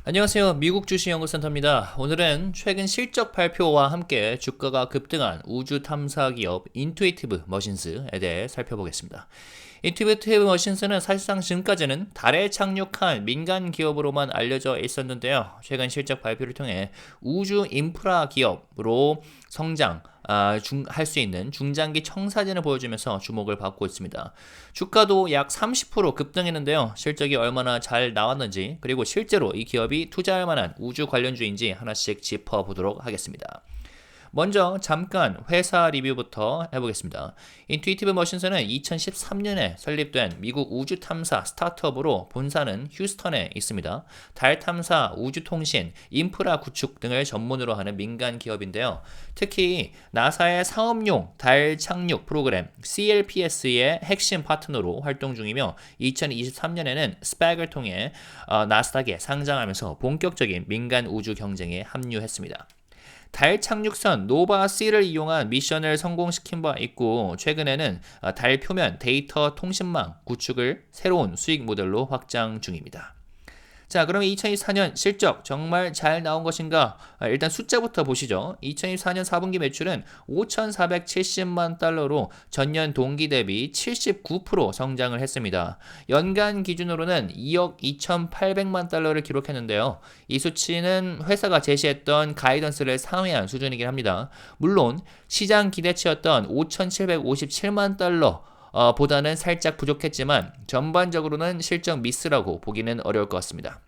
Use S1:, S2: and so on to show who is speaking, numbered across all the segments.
S1: 안녕하세요. 미국 주식연구센터입니다. 오늘은 최근 실적 발표와 함께 주가가 급등한 우주 탐사 기업 인투이티브 머신스에 대해 살펴보겠습니다. 인투이티브 머신스는 사실상 지금까지는 달에 착륙한 민간 기업으로만 알려져 있었는데요. 최근 실적 발표를 통해 우주 인프라 기업으로 성장, 할 수 있는 중장기 청사진을 보여주면서 주목을 받고 있습니다. 주가도 약 30% 급등했는데요. 실적이 얼마나 잘 나왔는지, 그리고 실제로 이 기업이 투자할 만한 우주 관련주인지 하나씩 짚어보도록 하겠습니다. 먼저 잠깐 회사 리뷰부터 해보겠습니다. 인투이티브 머신스는 2013년에 설립된 미국 우주 탐사 스타트업으로 본사는 휴스턴에 있습니다. 달 탐사, 우주 통신, 인프라 구축 등을 전문으로 하는 민간 기업인데요. 특히 나사의 사업용 달 착륙 프로그램 CLPS의 핵심 파트너로 활동 중이며 2023년에는 스펙을 통해 나스닥에 상장하면서 본격적인 민간 우주 경쟁에 합류했습니다. 달 착륙선 노바-C를 이용한 미션을 성공시킨 바 있고, 최근에는 달 표면 데이터 통신망 구축을 새로운 수익 모델로 확장 중입니다. 자, 그럼 2024년 실적 정말 잘 나온 것인가? 일단 숫자부터 보시죠. 2024년 4분기 매출은 5,470만 달러로 전년 동기 대비 79% 성장을 했습니다. 연간 기준으로는 2억 2,800만 달러를 기록했는데요. 이 수치는 회사가 제시했던 가이던스를 상회한 수준이긴 합니다. 물론 시장 기대치였던 5,757만 달러 보다는 살짝 부족했지만 전반적으로는 실적 미스라고 보기는 어려울 것 같습니다.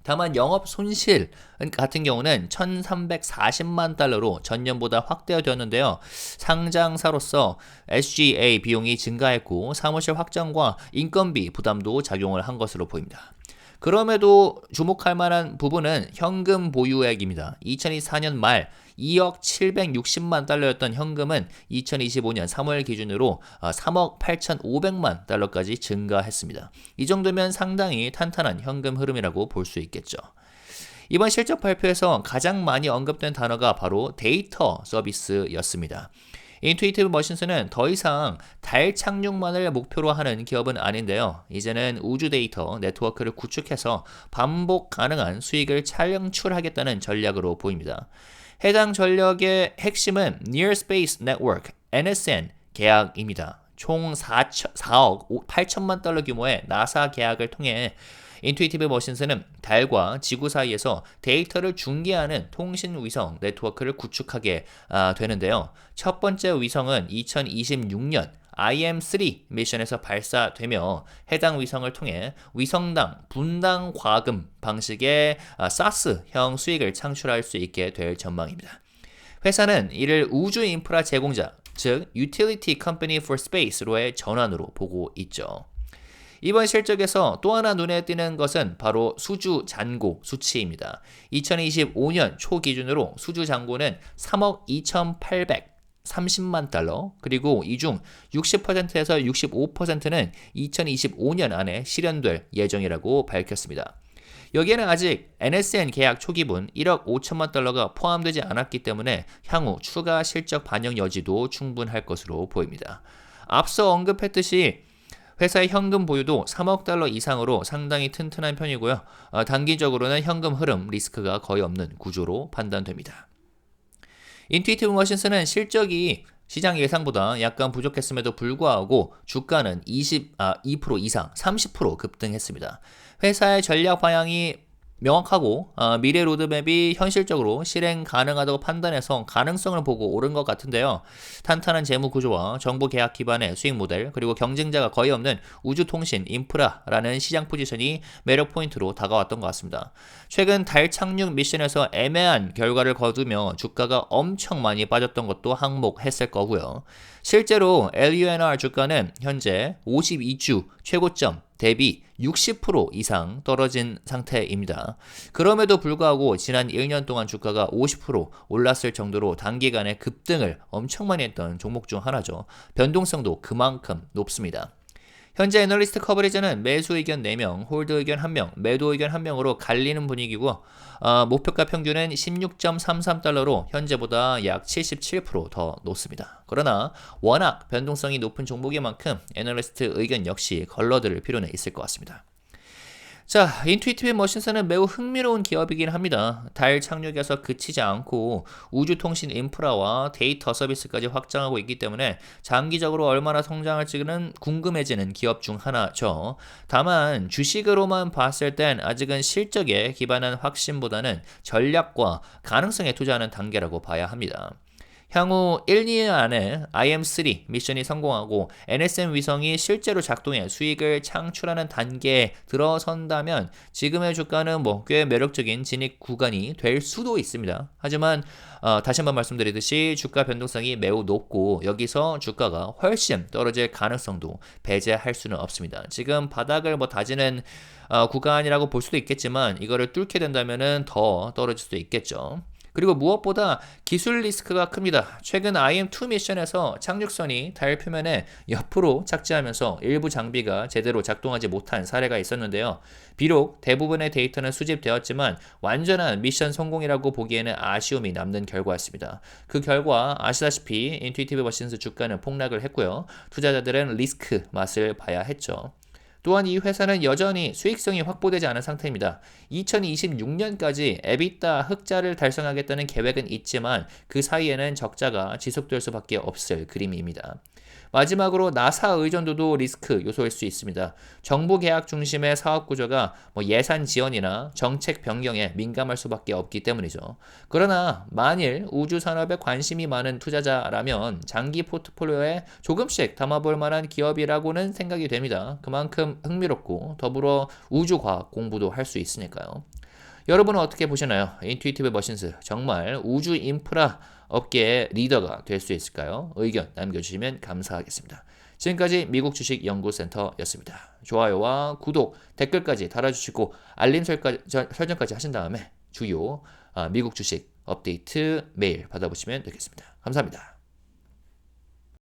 S1: 다만 영업 손실 같은 경우는 1,340만 달러로 전년보다 확대되었는데요. 상장사로서 SG&A 비용이 증가했고 사무실 확장과 인건비 부담도 작용을 한 것으로 보입니다. 그럼에도 주목할 만한 부분은 현금 보유액입니다. 2024년 말 2억 760만 달러였던 현금은 2025년 3월 기준으로 3억 8,500만 달러까지 증가했습니다. 이 정도면 상당히 탄탄한 현금 흐름이라고 볼 수 있겠죠. 이번 실적 발표에서 가장 많이 언급된 단어가 바로 데이터 서비스였습니다. 인투이티브 머신스는 더 이상 달 착륙만을 목표로 하는 기업은 아닌데요. 이제는 우주 데이터 네트워크를 구축해서 반복 가능한 수익을 창출하겠다는 전략으로 보입니다. 해당 전략의 핵심은 Near Space Network, NSN 계약입니다. 총 4억 8천만 달러 규모의 나사 계약을 통해 인투이티브 머신스는 달과 지구 사이에서 데이터를 중계하는 통신 위성 네트워크를 구축하게 되는데요. 첫 번째 위성은 2026년 IM-3 미션에서 발사되며 해당 위성을 통해 위성당 분당 과금 방식의 사스형 수익을 창출할 수 있게 될 전망입니다. 회사는 이를 우주 인프라 제공자, 즉 Utility Company for Space로의 전환으로 보고 있죠. 이번 실적에서 또 하나 눈에 띄는 것은 바로 수주 잔고 수치입니다. 2025년 초 기준으로 수주 잔고는 3억 2,830만 달러, 그리고 이 중 60%에서 65%는 2025년 안에 실현될 예정이라고 밝혔습니다. 여기에는 아직 NSN 계약 초기분 1억 5천만 달러가 포함되지 않았기 때문에 향후 추가 실적 반영 여지도 충분할 것으로 보입니다. 앞서 언급했듯이 회사의 현금 보유도 3억 달러 이상으로 상당히 튼튼한 편이고요. 단기적으로는 현금 흐름 리스크가 거의 없는 구조로 판단됩니다. 인투이티브 머신스는 실적이 시장 예상보다 약간 부족했음에도 불구하고 주가는 2% 이상 30% 급등했습니다. 회사의 전략 방향이 명확하고 미래 로드맵이 현실적으로 실행 가능하다고 판단해서 가능성을 보고 오른 것 같은데요. 탄탄한 재무 구조와 정보 계약 기반의 수익 모델, 그리고 경쟁자가 거의 없는 우주통신 인프라라는 시장 포지션이 매력 포인트로 다가왔던 것 같습니다. 최근 달 착륙 미션에서 애매한 결과를 거두며 주가가 엄청 많이 빠졌던 것도 항목했을 거고요. 실제로 LUNR 주가는 현재 52주 최고점 대비 60% 이상 떨어진 상태입니다. 그럼에도 불구하고 지난 1년 동안 주가가 50% 올랐을 정도로 단기간에 급등을 엄청 많이 했던 종목 중 하나죠. 변동성도 그만큼 높습니다. 현재 애널리스트 커버리지는 매수 의견 4명, 홀드 의견 1명, 매도 의견 1명으로 갈리는 분위기고 목표가 평균은 16.33달러로 현재보다 약 77%더 높습니다. 그러나 워낙 변동성이 높은 종목인 만큼 애널리스트 의견 역시 걸러들 필요는 있을 것 같습니다. 자, 인투이티브 머신스는 매우 흥미로운 기업이긴 합니다. 달 착륙에서 그치지 않고 우주통신 인프라와 데이터 서비스까지 확장하고 있기 때문에 장기적으로 얼마나 성장할지는 궁금해지는 기업 중 하나죠. 다만 주식으로만 봤을 땐 아직은 실적에 기반한 확신보다는 전략과 가능성에 투자하는 단계라고 봐야 합니다. 향후 1, 2년 안에 IM-3 미션이 성공하고 NSM 위성이 실제로 작동해 수익을 창출하는 단계에 들어선다면 지금의 주가는 꽤 매력적인 진입 구간이 될 수도 있습니다. 하지만 다시 한번 말씀드리듯이 주가 변동성이 매우 높고 여기서 주가가 훨씬 떨어질 가능성도 배제할 수는 없습니다. 지금 바닥을 다지는 구간이라고 볼 수도 있겠지만 이거를 뚫게 된다면 더 떨어질 수도 있겠죠. 그리고 무엇보다 기술 리스크가 큽니다. 최근 IM-2 미션에서 착륙선이 달 표면에 옆으로 착지하면서 일부 장비가 제대로 작동하지 못한 사례가 있었는데요. 비록 대부분의 데이터는 수집되었지만 완전한 미션 성공이라고 보기에는 아쉬움이 남는 결과였습니다. 그 결과 아시다시피 인투이티브 머신스 주가는 폭락을 했고요. 투자자들은 리스크 맛을 봐야 했죠. 또한 이 회사는 여전히 수익성이 확보되지 않은 상태입니다. 2026년까지 에비타 흑자를 달성하겠다는 계획은 있지만 그 사이에는 적자가 지속될 수밖에 없을 그림입니다. 마지막으로 나사 의존도도 리스크 요소일 수 있습니다. 정부 계약 중심의 사업 구조가 예산 지원이나 정책 변경에 민감할 수밖에 없기 때문이죠. 그러나 만일 우주 산업에 관심이 많은 투자자라면 장기 포트폴리오에 조금씩 담아볼 만한 기업이라고는 생각이 됩니다. 그만큼 흥미롭고 더불어 우주과학 공부도 할 수 있으니까요. 여러분은 어떻게 보시나요? 인투이티브 머신스 정말 우주 인프라 업계의 리더가 될 수 있을까요? 의견 남겨주시면 감사하겠습니다. 지금까지 미국 주식 연구센터였습니다. 좋아요와 구독, 댓글까지 달아주시고 알림 설정까지 하신 다음에 주요 미국 주식 업데이트 메일 받아보시면 되겠습니다. 감사합니다.